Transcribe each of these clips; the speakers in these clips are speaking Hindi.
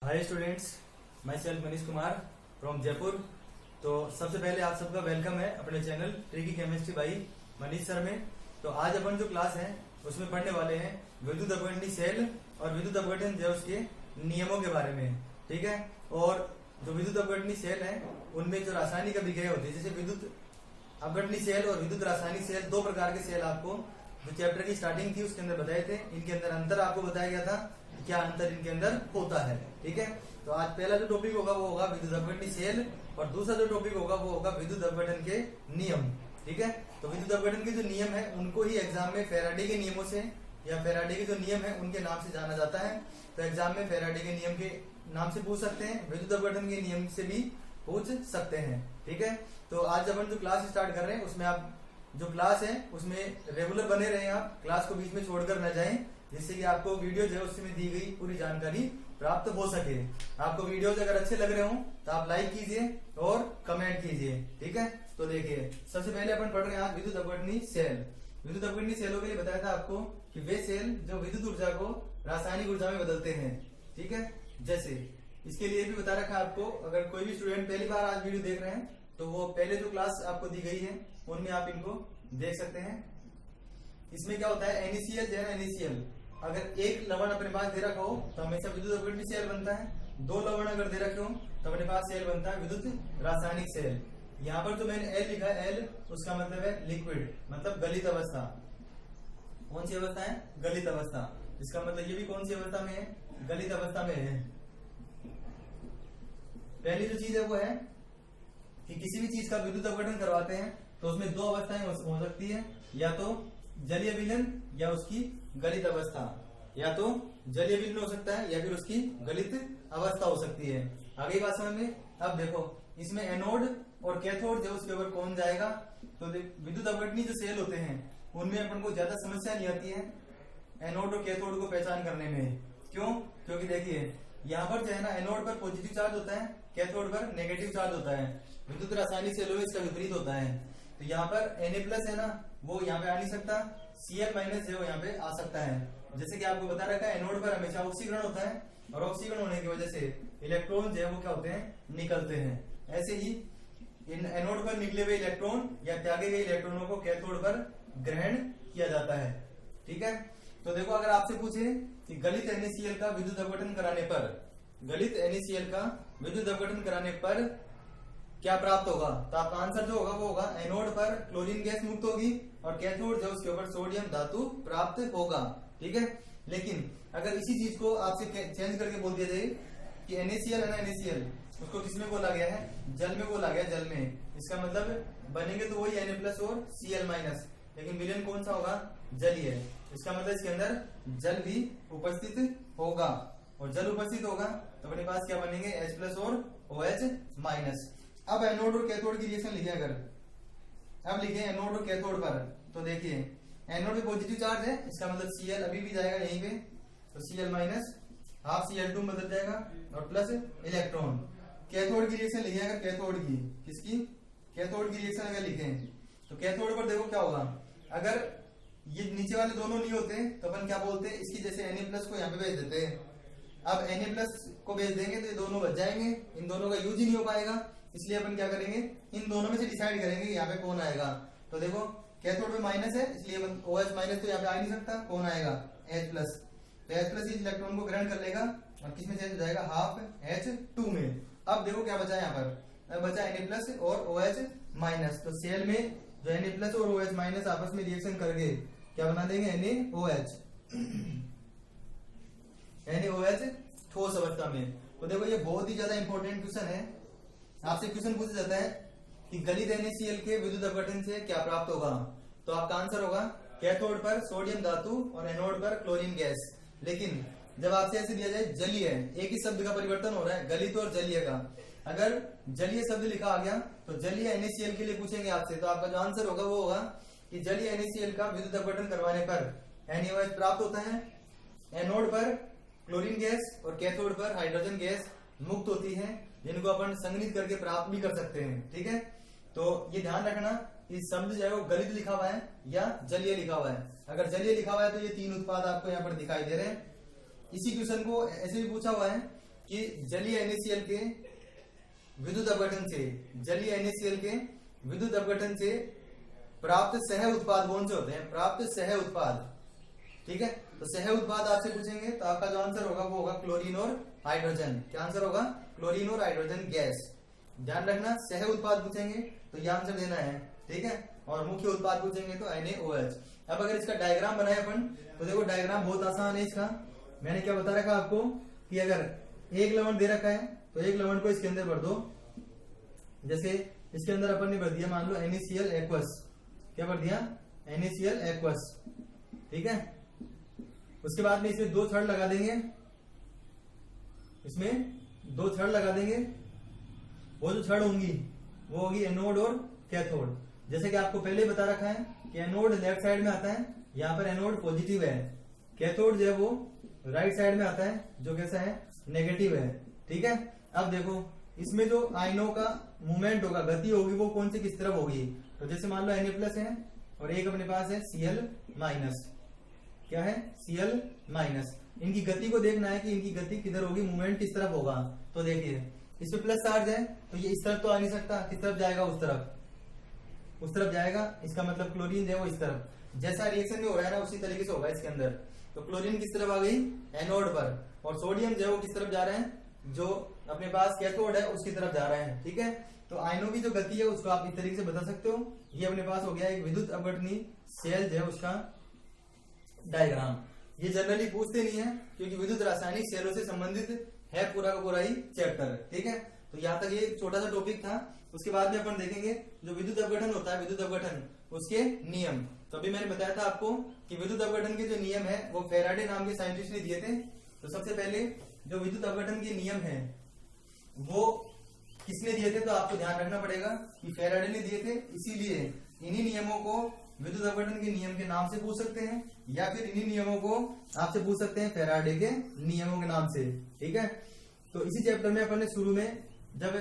Hi students, my self Manish Kumar from Jaipur. तो सबसे पहले आप सबका वेलकम है अपने channel tricky chemistry by Manish sir में। तो आज अपन जो क्लास है उसमें पढ़ने वाले हैं विद्युत अपघटनी सेल और विद्युत अपघटन जो उसके नियमों के बारे में, ठीक है। और जो विद्युत अपघटनी सेल है उनमें जो रासायनिक अभिक्रिया होती है, जैसे विद्युत अपघटनी सेल और विद्युत रासायनिक सेल, दो प्रकार के सेल आपको जो चैप्टर की स्टार्टिंग थी उसके अंदर बताए थे। इनके अंदर अंतर आपको बताया गया था, क्या अंतर इनके अंदर होता है, ठीक है। तो आज पहला जो टॉपिक होगा वो होगा विद्युत अपघटनी सेल और दूसरा जो टॉपिक होगा वो होगा विद्युत अपघटन के नियम, ठीक है। तो विद्युत अपघटन के जो नियम है उनको ही एग्जाम में फैराडे के नियमों से या फैराडे के जो नियम है उनके नाम से जाना जाता है। तो एग्जाम में फैराडे के नियम के नाम से पूछ सकते हैं, विद्युत अपघटन के नियम से भी पूछ सकते हैं, ठीक है। तो आज अपन जो क्लास स्टार्ट कर रहे हैं उसमें आप जो क्लास है उसमें रेगुलर बने रहें, आप क्लास को बीच में छोड़कर न जाएं, जिससे कि आपको वीडियो जो है उसमें दी गई पूरी जानकारी प्राप्त हो सके। आपको वीडियोज अगर अच्छे लग रहे हो तो आप लाइक कीजिए और कमेंट कीजिए, ठीक है। तो देखिए, सबसे पहले अपन पढ़ रहे हैं आज विद्युत अपघटनी सेल। विद्युत अपघटनी सेलों के लिए बताया था आपको कि वे सेल जो विद्युत ऊर्जा को रासायनिक ऊर्जा में बदलते हैं, ठीक है। जैसे इसके लिए भी बता रखा आपको, अगर कोई भी स्टूडेंट पहली बार आज वीडियो देख रहे हैं तो वो पहले जो क्लास आपको दी गई है उनमें आप इनको देख सकते हैं। इसमें क्या होता है, NaCl जो है ना, NaCl अगर एक लवण अपने पास दे रखा हो तो हमेशा विद्युत अपघटनी सेल बनता है। दो लवण अगर दे रखे हो तो अपने पास सेल बनता है विद्युत रासायनिक सेल। यहाँ पर जो मैंने L लिखा है, L उसका मतलब है लिक्विड, मतलब गलित अवस्था। कौन सी अवस्था है? गलित अवस्था। इसका मतलब ये भी कौन सी अवस्था में है? गलित अवस्था में है। पहली जो चीज है वो है कि किसी भी चीज का विद्युत अपघटन करवाते हैं तो उसमें दो अवस्थाएं हो सकती है, या तो जलीय विलयन या उसकी गलित अवस्था, या तो जलीय विलयन हो सकता है या फिर उसकी गलित अवस्था हो सकती है। आगे बात समझ में। अब देखो, इसमें एनोड और कैथोड जो उसके ऊपर कौन जाएगा, तो विद्युत अपघटनी जो सेल होते हैं उनमें अपन को ज्यादा समस्या नहीं आती है एनोड और कैथोड को पहचान करने में। क्यों? क्योंकि देखिए यहाँ पर जो है ना, एनोड पर पॉजिटिव चार्ज होता है, कैथोड पर नेगेटिव चार्ज होता है। विद्युत रासायनिक सेलों में इसका विपरीत होता है। तो यहाँ पर Na+ है ना, वो यहाँ पे आ नहीं सकता, Cl- है वो यहाँ पे आ सकता है। जैसे कि आपको बता रखा है, एनोड पर हमेशा ऑक्सीकरण होता है और ऑक्सीकरण होने की वजह से इलेक्ट्रॉन जो है वो क्या होते हैं, निकलते हैं। ऐसे ही इन एनोड पर निकले हुए इलेक्ट्रॉन या त्यागे गए इलेक्ट्रॉनों को कैथोड पर ग्रहण किया जाता है, ठीक है। तो देखो, अगर आपसे पूछे कि गलित NaCl का विद्युत अपघटन कराने पर, गलित NaCl का विद्युत अपघटन कराने पर क्या प्राप्त होगा, तो आपका आंसर जो होगा वो होगा एनोड पर क्लोरीन गैस मुक्त होगी और कैथोड जो उसके ऊपर सोडियम धातु प्राप्त होगा, ठीक है। लेकिन अगर इसी चीज को आपसे चेंज करके बोल दिया जाए कि NaCl है ना, NaCl उसको किसमें बोला गया है, जल में बोला गया, जल में। इसका मतलब बनेंगे तो वही Na+ और Cl-, लेकिन विलयन कौन सा होगा, जलीय। इसका मतलब इसके अंदर जल भी उपस्थित होगा, और जल उपस्थित होगा तो अपने पास क्या बनेंगे, H+ और OH-। अब एनोड और कैथोड की रिएक्शन लिखे, अगर अब लिखे एनोड और कैथोड पर, तो देखिए एनोड पे पॉजिटिव चार्ज है, इसका मतलब Cl अभी भी जाएगा यहीं पे, तो Cl- हाफ Cl2 बदल जाएगा और प्लस इलेक्ट्रॉन। कैथोड की रिएक्शन लिखे, अगर कैथोड की, किसकी, कैथोड की रिएक्शन अगर लिखे तो कैथोड पर देखो क्या होगा, अगर ये नीचे वाले दोनों नहीं होते तो अपन क्या बोलते हैं, इसकी जैसे Na+ को यहाँ पे भेज देते हैं। अब Na+ को भेज देंगे तो ये दोनों बच जाएंगे, इन दोनों का यूज ही नहीं हो पाएगा। इसलिए अपन क्या करेंगे, इन दोनों में से डिसाइड करेंगे कि यहाँ पे कौन आएगा। तो देखो कैथोड में माइनस है, इसलिए OH- तो यहाँ पे आ नहीं सकता, कौन आएगा, H+। तो H+ इस इलेक्ट्रॉन को ग्रहण कर लेगा और किसमें चेंज हो जाएगा, हाफ H2 में। अब देखो क्या बचा यहाँ पर, बचा Na+ और OH-। तो सेल में जो Na+ और OH- आपस में रिएक्शन करके क्या बना देंगे, NaOH। NaOH ठोस अवस्था में। तो देखो ये बहुत ही ज्यादा इंपॉर्टेंट क्वेश्चन है, आपसे क्वेश्चन पूछा जाता है कि गलित NaCl के विद्युत अपघटन से क्या प्राप्त होगा, तो आपका आंसर होगा कैथोड पर सोडियम धातु और एनोड पर क्लोरीन गैस। लेकिन जब आपसे ऐसे दिया जाए जलीय, एक ही शब्द का परिवर्तन हो रहा है, गलित और जलीय का, अगर जलीय शब्द लिखा आ गया तो जलीय NaCl के लिए पूछेंगे आपसे, तो आपका जो आंसर होगा वो होगा कि जलीय NaCl का विद्युत अपघटन करवाने पर NaOH प्राप्त होता है, एनोड पर क्लोरीन गैस और कैथोड पर हाइड्रोजन गैस मुक्त होती है, जिनको अपन संघनित करके प्राप्त भी कर सकते हैं, ठीक है। तो ये ध्यान रखना, इस शब्द जो है वो गलित लिखा हुआ है या जलीय लिखा हुआ है। अगर जलीय लिखा हुआ है तो ये तीन उत्पाद आपको यहाँ पर दिखाई दे रहे हैं। इसी क्वेश्चन को ऐसे भी पूछा हुआ है कि जलीय NaCl के विद्युत अपघटन से, जलीय NaCl के विद्युत अपघटन से प्राप्त सह उत्पाद कौन से होते हैं? प्राप्त सह उत्पाद, ठीक है। तो सह उत्पाद आपसे पूछेंगे तो आपका जो आंसर होगा वो होगा क्लोरीन और हाइड्रोजन। क्या आंसर होगा? क्लोरीन और हाइड्रोजन गैस। ध्यान रखना, सह उत्पाद पूछेंगे तो ये आंसर देना है, ठीक है। और मुख्य उत्पाद पूछेंगे तो NaOH। अब अगर इसका डायग्राम बनाए अपन तो देखो डायग्राम बहुत आसान है इसका। मैंने क्या बता रखा आपको कि अगर एक लवण दे रखा है तो एक लवण को इसके अंदर भर दो। जैसे इसके अंदर अपन ने भर दिया मान लो NaCl एक्वस। क्या भर दिया? NaCl एक्वस, ठीक है। उसके बाद में इसमें दो छड़ लगा देंगे, इसमें दो छड़ लगा देंगे। वो जो छड़ होंगी वो होगी एनोड और कैथोड। जैसे कि आपको पहले बता रखा है कि एनोड लेफ्ट साइड में आता है, यहाँ पर एनोड पॉजिटिव है। कैथोड जो है वो राइट साइड में आता है जो कैसा है? नेगेटिव है, ठीक है। अब देखो इसमें जो आयनों का मूवमेंट होगा, गति होगी, वो कौन से किस तरफ होगी? तो जैसे मान लो Na+ है और एक अपने पास है Cl-। क्या है? Cl-। इनकी गति को देखना है कि इनकी गति किधर होगी, मूवमेंट किस तरफ होगा। तो देखिए इसमें प्लस चार्ज है तो ये इस तरफ तो आ नहीं सकता, किस तरफ जाएगा? उस तरफ जाएगा। इसका मतलब क्लोरीन जो है वो इस तरफ। जैसा रिएक्शन में हो रहा है ना उसी तरीके से होगा इसके अंदर। तो क्लोरीन किस तरफ आ गई? एनोड पर। और सोडियम जो है वो किस तरफ जा रहे हैं? जो अपने पास कैथोड है उसकी तरफ जा रहे हैं, ठीक है। तो आयनों की जो गति है उसको आप इस तरीके से बता सकते हो। ये अपने पास हो गया एक विद्युत अपघटनी सेल जो है उसका डायग्राम। ये जनरली पूछते नहीं है क्योंकि विद्युत रासायनिक सेलों से संबंधित है पूरा का पूरा ही चैप्टर, ठीक है। तो यहाँ तक ये छोटा सा टॉपिक था। उसके बाद में अपन देखेंगे जो विद्युत अपघटन होता है, विद्युत अपघटन उसके नियम। तो अभी मैंने बताया था आपको कि विद्युत अपघटन के जो नियम है वो फेराडे नाम के साइंटिस्ट ने दिए थे। तो सबसे पहले जो विद्युत अपघटन के नियम है वो किसने दिए थे? तो आपको ध्यान रखना पड़ेगा कि फेराडे ने दिए थे। इसीलिए इन्हीं नियमों को विद्युत अपघटन के नियम के नाम से पूछ सकते हैं या फिर इन्हीं नियमों को आपसे पूछ सकते हैं फेराडे के नियमों के नाम से, ठीक है। तो इसी चैप्टर में अपन ने शुरू में जब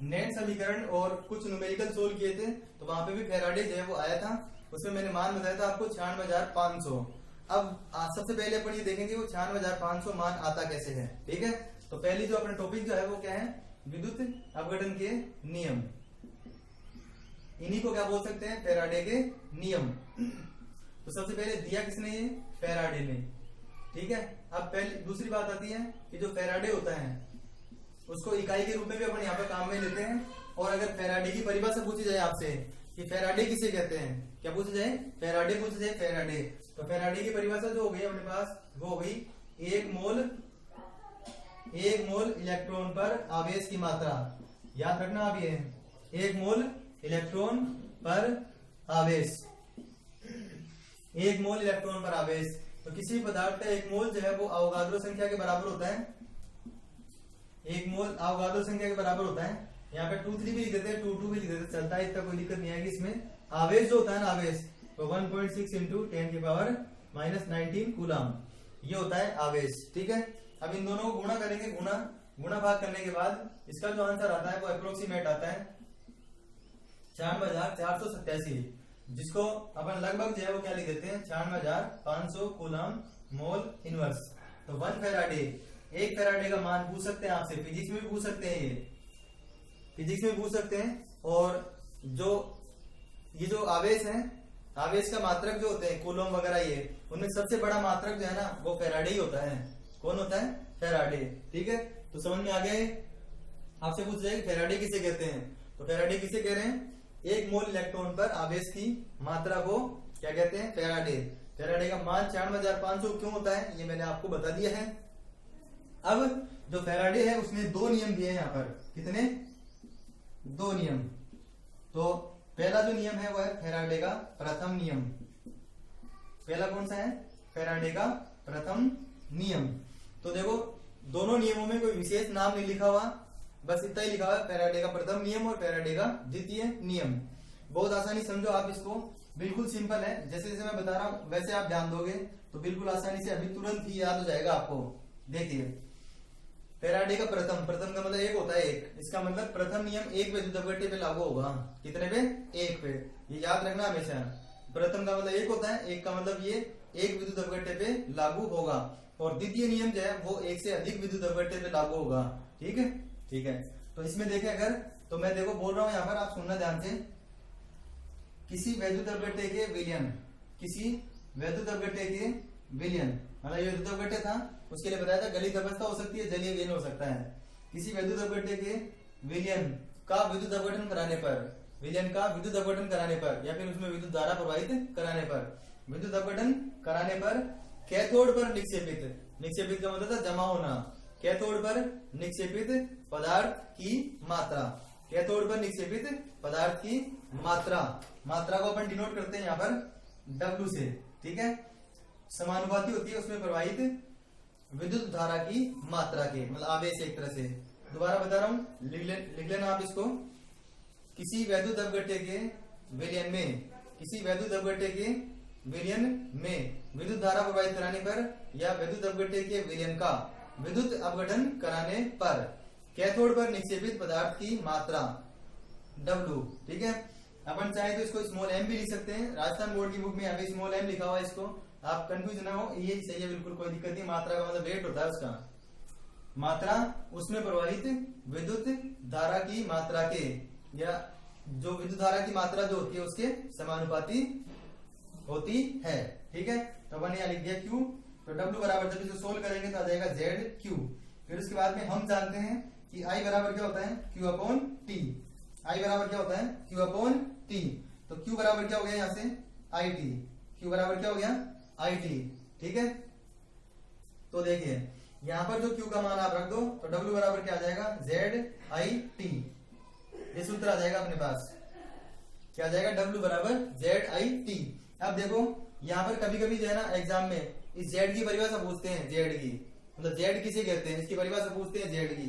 नेट समीकरण और कुछ न्यूमेरिकल सोल्व किए थे तो वहां पे भी फेराडे जो है वो आया था। उसमें मैंने मान बताया था आपको 96,500। अब सबसे पहले अपन ये देखेंगे वो 96,500 मान आता कैसे है, ठीक है। तो पहली जो अपना टॉपिक जो है वो क्या है? विद्युत अपघटन के नियम। इन्हीं को क्या बोल सकते हैं? फेराडे के नियम। तो सबसे पहले दिया किसने? ये फेराडे ने, ठीक है। अब पहले दूसरी बात आती है कि जो फेराडे होता है उसको इकाई के रूप में भी अपन यहाँ पे काम में लेते हैं। और अगर फेराडे की परिभाषा पूछी जाए आपसे कि फेराडे किसे कहते हैं, क्या पूछा जाए? फेराडे पूछा जाए, फेराडे। तो फेराडे की परिभाषा जो हो गई अपने पास वो हो गई 1 मोल इलेक्ट्रॉन पर आवेश की मात्रा। याद रखना आप ये 1 मोल इलेक्ट्रॉन पर आवेश, 1 मोल इलेक्ट्रॉन पर आवेश। तो किसी भी पदार्थ का 1 मोल जो है वो अवोगाद्रो संख्या के बराबर होता है। 1 मोल अवोगाद्रो संख्या के बराबर होता है। यहाँ पे 2,3 भी लिख देते हैं, 2,2 भी लिख देते हैं, चलता है, इतना कोई दिक्कत नहीं आएगी इसमें। आवेश जो होता है ना, आवेश तो 1.6 × 10⁻⁻19 कूलम ये होता है आवेश, ठीक है। अब इन दोनों को गुणा करेंगे, गुणा भाग करने के बाद इसका जो आंसर आता है वो अप्रोक्सीमेट आता है 96,487, जिसको अपन लगभग जो है वो क्या लिख देते हैं 96,500 कूलम मोल इनवर्स। तो 1 फेराडे, 1 फेराडे का मान पूछ सकते हैं आपसे, फिजिक्स में भी पूछ सकते हैं, ये फिजिक्स में पूछ सकते हैं। और ये जो आवेश है, आवेश का मात्रक जो होते हैं कूलम वगैरह, ये उनमें सबसे बड़ा मात्रक जो है ना वो फेराडे ही होता है। कौन होता है? फेराडे, ठीक है। तो समझ में आ गया। आपसे पूछ जाएगा फेराडे किसे कहते हैं, तो फेराडे किसे कह रहे हैं? 1 मोल इलेक्ट्रॉन पर आवेश की मात्रा को क्या कहते हैं? फेराडे। फेराडे का मान 96,500 क्यों होता है ये मैंने आपको बता दिया है। अब जो फेराडे है उसने 2 नियम दिए हैं यहाँ पर। कितने? 2 नियम। तो पहला जो नियम है वो है फेराडे का प्रथम नियम। पहला कौन सा है? फेराडे का प्रथम नियम। तो देखो दोनों नियमों में कोई विशेष नाम नहीं लिखा हुआ, बस इतना ही लिखा हुआ है, फेराडे का प्रथम नियम और फेराडे का द्वितीय नियम। बहुत आसानी समझो आप इसको, बिल्कुल सिंपल है। जैसे जैसे मैं बता रहा हूं वैसे आप ध्यान दोगे तो बिल्कुल आसानी से अभी तुरंत ही याद हो जाएगा आपको। देखिए फेराडे का प्रथम का मतलब 1 होता है, 1। इसका मतलब प्रथम नियम 1 विद्युत अपघट्य पे लागू होगा। कितने पे? 1 पे। ये याद रखना हमेशा। प्रथम का मतलब 1 होता है, 1 का मतलब ये 1 विद्युत अपघट्य पे लागू होगा। और द्वितीय नियम जो है वो एक से अधिक विद्युत अपघट्य पे लागू होगा। ठीक है, ठीक है। तो इसमें देखें अगर, तो मैं देखो बोल रहा हूं यहाँ पर, आप सुनना ध्यान से। किसी वैद्युत अपघट्य के विलयन, किसी वैद्युत अपघट्य के विलयन, मतलब ये वैद्युत अपघट्य था, उसके लिए बताया था गलित अवस्था हो सकती है, जलीय विलयन हो सकता है। किसी वैद्युत अपघट्य के विलयन का विद्युत अपघटन कराने पर, विलयन का विद्युत अपघटन कराने पर, या फिर उसमें विद्युत धारा प्रवाहित कराने पर, विद्युत अपघटन कराने पर कैथोड पर निक्षेपित, निक्षेपित का मतलब था जमा होना, कैथोड पर निक्षेपित पदार्थ की मात्रा, कैथोड पर निक्षेपित पदार्थ की मात्रा, मात्रा को अपन डिनोट करते हैं यहाँ पर W से। ठीक है, समानुपाती होती है उसमें प्रवाहित विद्युत धारा की मात्रा के, मतलब आवेश एक तरह से। दोबारा बता रहा हूं, लिख लेना आप इसको। किसी वैद्युत अपघट्य के विलयन में, किसी वैद्युत अपघट्य के विलयन में विद्युत धारा प्रवाहित कराने पर या वैद्युत अपघट्य के विलयन का विद्युत अपघटन कराने पर कैथोड पर निक्षेपित पदार्थ की मात्रा W। ठीक है, अपन चाहे तो इसको स्मॉल m भी लिख सकते हैं। राजस्थान बोर्ड की बुक में अभी स्मॉल m लिखा हुआ है, इसको आप कंफ्यूज ना हो, ये सही है, बिल्कुल कोई दिक्कत नहीं। मात्रा का मतलब वेट होता है उसका, मात्रा उसमें प्रवाहित विद्युत धारा की मात्रा के, या जो विद्युत धारा की मात्रा जो होती है उसके समानुपाती होती है। ठीक है, तो अपन यहाँ लिख दिया Q। तो W बराबर, जब इसे सोल्व करेंगे तो आ जाएगा ZQ। फिर उसके बाद में हम जानते हैं कि I बराबर क्या होता है, Q अपॉन T। I बराबर क्या होता है, Q अपॉन T। तो Q बराबर क्या हो गया यहाँ से, IT। Q बराबर क्या हो गया, IT। ठीक है, तो देखिए यहाँ पर जो Q का मान आप रख दो, तो W बराबर क्या आ जाएगा, ZIT। ये सूत्र आ जाएगा अपने पास, क्या आ जाएगा, W बराबर ZIT। अब देखो यहाँ पर कभी कभी जो है ना एग्जाम में इस Z की परिभाषा पूछते हैं, Z की मतलब Z किसे कहते हैं, इसकी परिभाषा पूछते हैं Z की।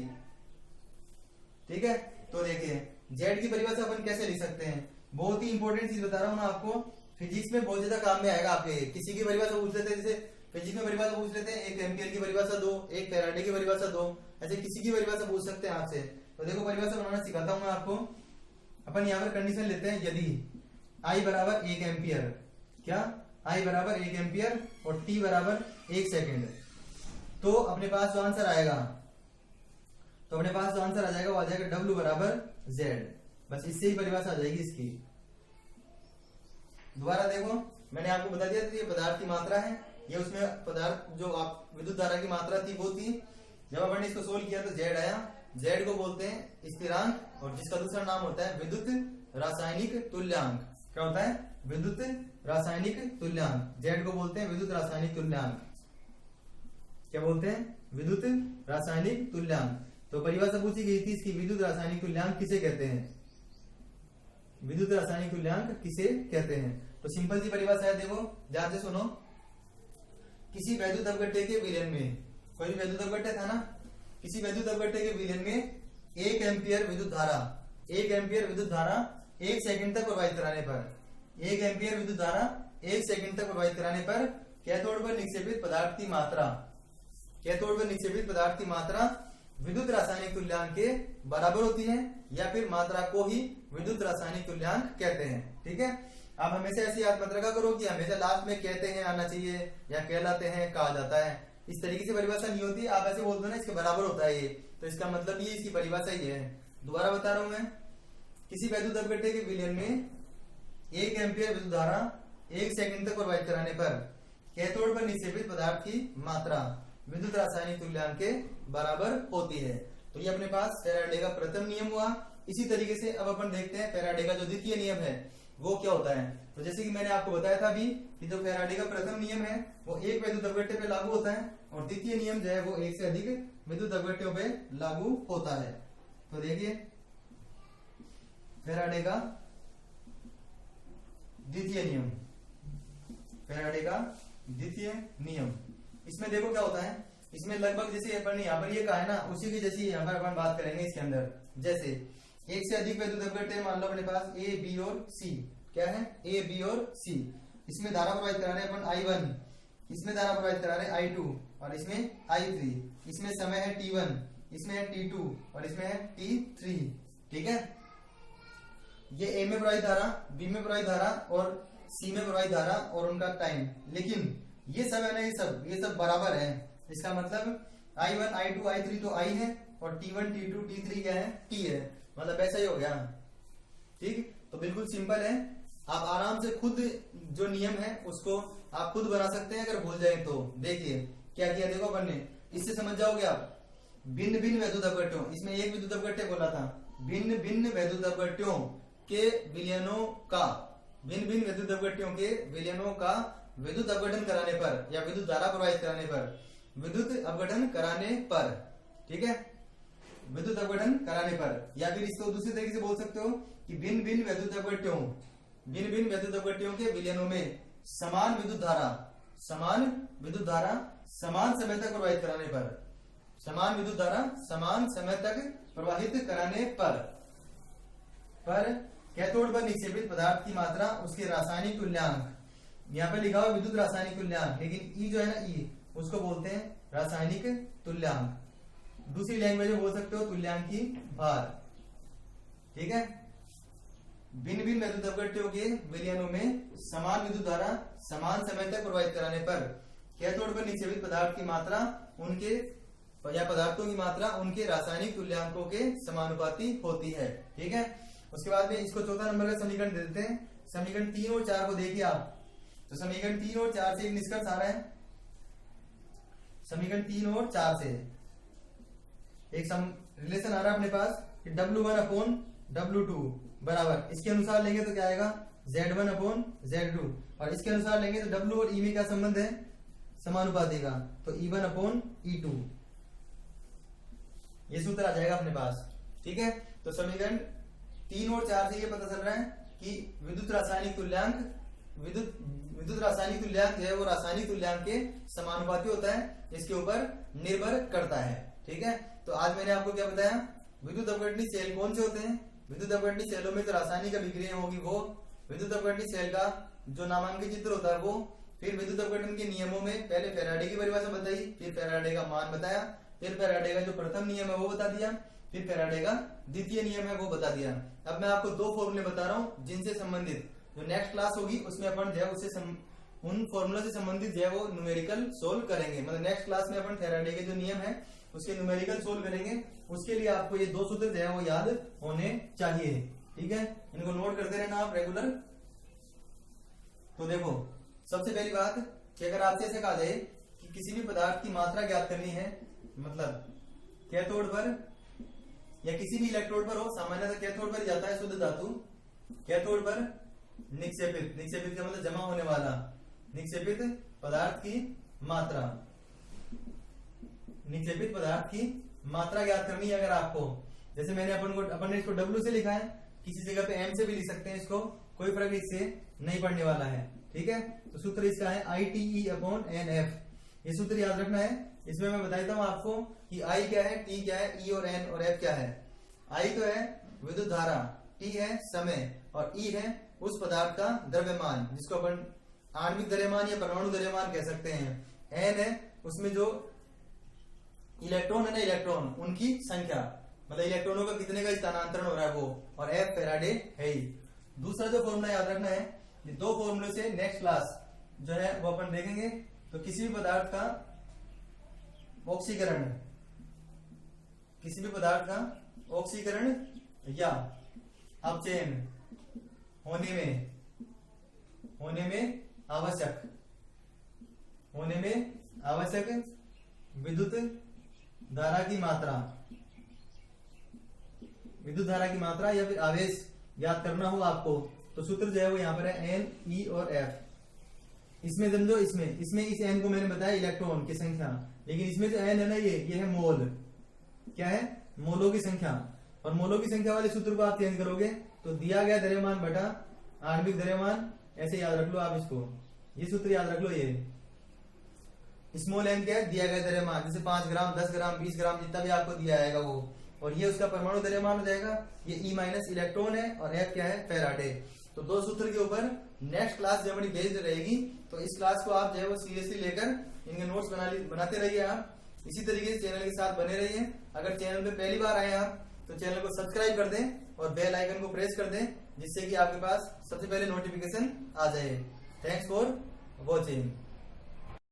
ठीक है, तो देखिए Z की परिभाषा अपन कैसे लिख सकते हैं, बहुत ही इंपॉर्टेंट चीज बता रहा हूँ ना आपको, फिजिक्स में बहुत ज्यादा काम में आएगा आपके। किसी की परिभाषा पूछ लेते हैं, जैसे फिजिक्स में परिभाषा पूछ लेते हैं, एक एम्पियर की परिभाषा दो, एक फैराडे की परिभाषा दो, ऐसे किसी की परिभाषा पूछ सकते हैं आपसे। तो देखो परिभाषा बनाना सिखाता हूँ मैं आपको। अपन यहाँ पर कंडीशन लेते हैं, यदि I बराबर 1 एम्पियर, क्या I बराबर 1 एम्पियर और T बराबर 1 सेकेंड, तो अपने पास जो आंसर आएगा, तो अपने पास जो आंसर आ जाएगा वो आ जाएगा W बराबर Z। बस इससे ही परिभाषा आ जाएगी इसकी। दोबारा देखो, मैंने आपको बता दिया था ये पदार्थ की मात्रा है, ये उसमें पदार्थ जो आप विद्युत धारा की मात्रा थी वो थी। जब अपन ने इसको सोल्व किया तो Z आया। Z को बोलते हैं स्थिरांक, और जिसका दूसरा नाम होता है विद्युत रासायनिक तुल्यांक। क्या होता है, विद्युत रासायनिक तुल्यांक। Z को बोलते हैं विद्युत रासायनिक तुल्यांक। क्या बोलते हैं, विद्युत रासायनिक तुल्यांक। तो परिभाषा पूछी गई थी इसकी, विद्युत रासायनिक तुल्यांक किसे कहते हैं, विद्युत रासायनिक तुल्यांक किसे कहते हैं। तो सिंपल सी परिभाषा है, देखो ध्यान से सुनो। किसी वैद्युत अपघट्य के विलयन में, कोई भी वैद्युत अपघट्य था ना, किसी वैद्युत अपघट्य के विलयन में 1 एम्पियर विद्युत धारा, 1 एम्पियर विद्युत धारा 1 सेकंड तक प्रवाहित कराने पर, 1 एम्पियर विद्युत धारा 1 सेकंड तक प्रवाहित कराने पर कैथोड पर निक्षेपित पदार्थ की मात्रा, कैथोड पर निक्षेपित पदार्थ की मात्रा विद्युत रासायनिक तुल्यांक के बराबर होती है, या फिर मात्रा को ही विद्युत रासायनिक तुल्यांक कहते हैं। ठीक है, आप हमेशा ऐसी याद मत रखा करो कि हमेशा लास्ट में कहते हैं आना चाहिए या कहलाते हैं कहा जाता है, इस तरीके से परिभाषा नहीं होती। आप ऐसे बोल दो ना इसके बराबर होता है ये, तो इसका मतलब ये इसकी परिभाषा ही है। दोबारा बता रहा हूं मैं, किसी वैद्युत अपघट्य के विलयन में 1 एम्पियर विद्युत धारा 1 सेकंड तक प्रवाहित कराने पर कैथोड पर निक्षेपित पदार्थ की मात्रा विद्युत रासायनिक तुल्यांक के बराबर होती है। तो ये अपने पास फैराडे का प्रथम नियम हुआ। इसी तरीके से अब अपन देखते हैं फैराडे का जो द्वितीय नियम है वो क्या होता है। तो जैसे कि मैंने आपको बताया था अभी कि जो फैराडे का प्रथम नियम है वो एक वैद्युत अपघट्य पे लागू होता है, और द्वितीय नियम जो है वो एक से अधिक विद्युत अपघट्यों पे लागू होता है। तो देखिए फैराडे का द्वितीय नियम, फैराडे का द्वितीय नियम, इसमें देखो क्या होता है, इसमें लगभग जैसे अपन यहाँ पर ये कहा है ना उसी की जैसी यहाँ पर अपन बात करेंगे इसके अंदर। जैसे एक से अधिक वैद्युत अपघट्य मान लो अपने पास A, B और C, क्या है A, B और C। इसमें धारा प्रवाहित करा रहे अपन I1, इसमें धारा प्रवाहित करा रहे I2 और इसमें I3। इसमें समय है T1, इसमें है T2 और इसमें है T3। ठीक है, ये A में प्रवाहित धारा, B में प्रवाहित धारा और C में प्रवाहित धारा और उनका टाइम। लेकिन ये सब है ना, ये सब बराबर है, इसका मतलब I1 I2 I3 तो I है और T1 T2 T3 क्या है, T है, मतलब ऐसा ही हो गया। ठीक, तो बिल्कुल सिंपल है, आप आराम से खुद जो नियम है उसको आप खुद बना सकते हैं अगर भूल जाए तो। देखिए क्या किया, देखो अपन ने, इससे समझ जाओगे आप। भिन्न भिन्न वैद्युत अपघट्यों, इसमें एक विद्युत अपघट्य बोला था, भिन्न भिन्न वैद्युत अपघट्यों के विलयनों का, भिन्न भिन्न वैद्युत अपघट्यों के विलयनों का विद्युत अपघटन कराने पर या विद्युत धारा प्रवाहित कराने पर, विद्युत अपघटन कराने पर, ठीक है, विद्युत अपघटन कराने पर, या फिर इसको दूसरे तरीके से बोल सकते हो कि भिन्न भिन्न वैद्युत अपघट्यों, भिन्न भिन्न वैद्युत अपघट्यों के विलयनों में समान विद्युत धारा, समान विद्युत धारा समान समय तक प्रवाहित कराने पर, समान विद्युत धारा समान समय तक प्रवाहित कराने पर कैथोड पर निक्षेपित पदार्थ की मात्रा, उसके रासायनिक तुल्यांक, यहाँ पे लिखा हुआ विद्युत रासायनिक तुल्यांक, लेकिन ई जो है ना, ई उसको बोलते हैं रासायनिक तुल्यांक, दूसरी लैंग्वेज में बोल सकते हो तुल्यांकी भार। ठीक है, भिन्न भिन्न वैद्युत अपघट्यों के विलयनों में समान विद्युत धारा समान समय तक प्रवाहित कराने पर कैथोड पर निक्षेपित पदार्थ की मात्रा उनके या पदार्थों की मात्रा उनके रासायनिक तुल्यांकों के समानुपाती होती है। ठीक है, उसके बाद में इसको चौथा नंबर का समीकरण दे देते हैं। समीकरण 3 और 4 को देखिए आप, तो समीकरण 3 और 4 से एक निष्कर्ष आ रहा है, समीकरण 3 और 4 से एक रिलेशन आ रहा है अपने पास कि W1/W2 बराबर, इसके अनुसार लेंगे तो क्या आएगा, Z1/Z2, और इसके अनुसार लेंगे तो W और E में क्या संबंध है, समानुपाती का, तो E1/E2, ये सूत्र आ जाएगा अपने पास। ठीक है, तो समीकरण 3 और 4 से ये पता चल रहा है कि विद्युत रासायनिक तुल्यांक, विद्युत रासायनिक तुल्यांक जो है वो रासायनिक तुल्यांक के समानुपाती होता है, इसके ऊपर निर्भर करता है। ठीक है, तो आज मैंने आपको क्या बताया, विद्युत अपघटनी सेल कौन से होते हैं, विद्युत अपघटनी सेलों में तो रासायनिक अभिक्रिया होगी वो, विद्युत अपघटनी सेल का जो नामांकित चित्र होता है वो, फिर विद्युत अपघटन के नियमों में पहले फैराडे की परिभाषा बताई, फिर फैराडे का मान बताया, फिर फैराडे का जो प्रथम नियम है वो बता दिया, फिर फैराडे का द्वितीय नियम है वो बता दिया। अब मैं आपको दो फॉर्मूले बता रहा हूँ जिनसे संबंधित जो नेक्स्ट क्लास होगी उसमें अपन जो है उससे उन फॉर्मूला से संबंधित जो है वो न्यूमेरिकल सोल्व करेंगे। मतलब नेक्स्ट क्लास में अपन फैराडे के जो नियम है उसके न्यूमेरिकल सोल्व करेंगे, उसके लिए आपको ये दो सूत्र जो है वो याद होने चाहिए। ठीक है, इनको नोट करते रहना आप रेगुलर। तो देखो, सबसे पहली बात कि अगर आपसे ऐसे कहा जाए कि किसी भी पदार्थ की मात्रा ज्ञात करनी है, मतलब कैथोड पर या किसी भी इलेक्ट्रोड पर हो, सामान्यतः कैथोड पर जाता है शुद्ध धातु, कैथोड पर निक्षेपित, निक्षेपित का मतलब जमा होने वाला, निक्षेपित पदार्थ की मात्रा, निक्षेपित पदार्थ की मात्रा ज्ञात करनी है। अगर आपको, जैसे मैंने अपन ने इसको W से लिखा है, किसी जगह पे M से भी लिख सकते हैं इसको, कोई फर्क इससे नहीं पड़ने वाला है। ठीक है, तो सूत्र इसका है ITE/NF, ये सूत्र याद रखना है। इसमें मैं बता देता हूं आपको कि I क्या है, T क्या है, E और N और F क्या है। I तो है विद्युत धारा, T है समय और E है उस पदार्थ का द्रव्यमान जिसको अपन आणविक द्रव्यमान या परमाणु द्रव्यमान कह सकते हैं। N है उसमें जो इलेक्ट्रॉन है ना, इलेक्ट्रॉन उनकी संख्या, मतलब इलेक्ट्रॉनों का कितने का स्थानांतरण हो रहा है वो, और F फैराडे है ही। दूसरा जो फॉर्मूला याद रखना है, ये दो फॉर्मूले से नेक्स्ट क्लास जो है वो अपन देखेंगे। तो किसी भी पदार्थ का ऑक्सीकरण, किसी भी पदार्थ का ऑक्सीकरण या अपचयन होने में आवश्यक विद्युत धारा की मात्रा या फिर आवेश ज्ञात करना हो आपको, तो सूत्र जो है वो यहाँ पर है N, E और F। इसमें समझो, इसमें इस N को मैंने बताया इलेक्ट्रॉन की संख्या, लेकिन इसमें जो N है ना, ये है मोल, क्या है, मोलों की संख्या। और मोलों की संख्या वाले सूत्र को आप चेंज करोगे तो दिया गया द्रव्यमान बटा आणविक द्रव्यमान, ऐसे याद रख लो आप इसको, ये सूत्र याद रख लो। ये स्मॉल m क्या है, दिया गया द्रव्यमान, जैसे 5 ग्राम 10 ग्राम 20 ग्राम जितना भी आपको दिया आएगा वो, और ये उसका परमाणु द्रव्यमान हो जाएगा। ये E माइनस इलेक्ट्रॉन है और F क्या है, फैराडे। तो दो सूत्र के ऊपर नेक्स्ट क्लास जो हमारी बेस्ड रहेगी, तो इस क्लास को आप जो है वो सीरियसली लेकर इनके नोट्स बनाते रहिए। आप इसी तरीके से चैनल के साथ बने रहिए। अगर चैनल पे पहली बार आए आप तो चैनल को सब्सक्राइब कर दें और बेल आइकन को प्रेस कर दें, जिससे कि आपके पास सबसे पहले नोटिफिकेशन आ जाए। Thanks for watching.